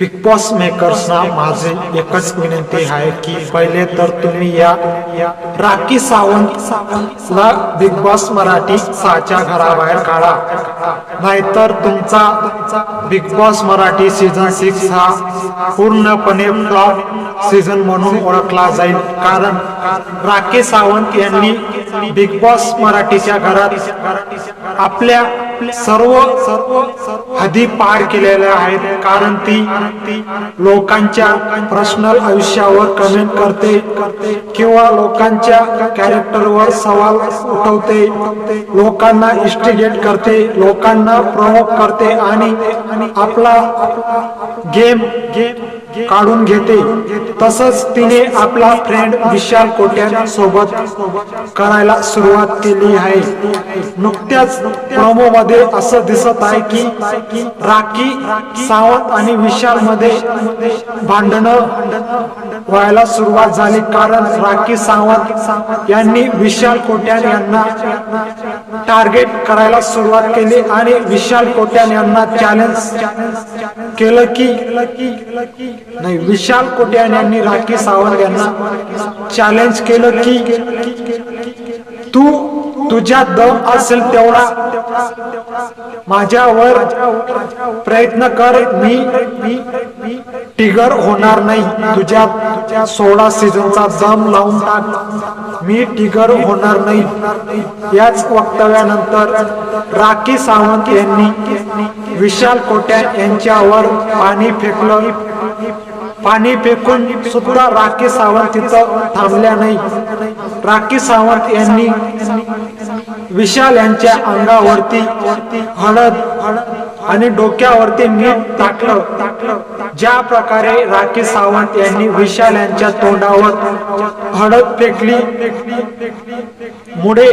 Big boss मेकर्सना माझी एकच विनंती आहे की पहिले तर तुम्ही या राखी सावंतला बिग बॉस मराठी 6च्या घराबाहेर काढा, नाहीतर तुमचा बिग बॉस मराठी सीझन 6 हा पूर्णपणे फ्लॉप सीझन म्हणून ओळखला जाईल। कारण राखी सावंत यांनी बिग बॉस मराठीच्या घरात आपल्या सर्व हदी पार केलेल्या आहेत। कारण ती लोकांच्या पर्सनल आयुष्यावर कमेंट करते किंवा लोकांच्या कॅरेक्टरवर सवाल उठवते, लोकांना इन्स्टिगेट करते, लोकांना प्रमोट करते आणि आपला गेम काढून घेते। तसंच तिने आपला फ्रेंड विशाल कोट्यान सोबत करायला सुरुवात केली आहे। नुकत्याच प्रोमो मध्ये असं दिसत आहे की राखी सावंत आणि विशाल मध्ये भांडणं व्हायला सुरुवात झाली। कारण राखी सावंत यांनी विशाल कोट्यान यांना टार्गेट करायला सुरुवात केली आणि विशाल कोट्यान यांना चॅलेंज केलं की नाही, विशाल कोट्यान यांनी राखी सावंत यांना चॅलेंज केलं की तुझ्यात दम असेल तेवढा माझ्यावर प्रयत्न कर, मी टिगर होणार नाही। तुझ्या 16 सीझनचा दम लावून टाक, मी टिगर होणार नाही। याच वक्तव्यानंतर राखी सावंत यांनी विशाल कोट्यान यांच्यावर पाणी फेकलं। पाणी फेकून सुद्धा राखी सावंत तिथं थांबल्या नाही। राखी सावंत यांनी विशाल यांच्या अंगावरती हळद आणि डोक्यावरती मीठ टाकलं। ज्या प्रकारे राखी सावंत यांनी विशाल यांच्या तोंडावर हळद फेकली मुळे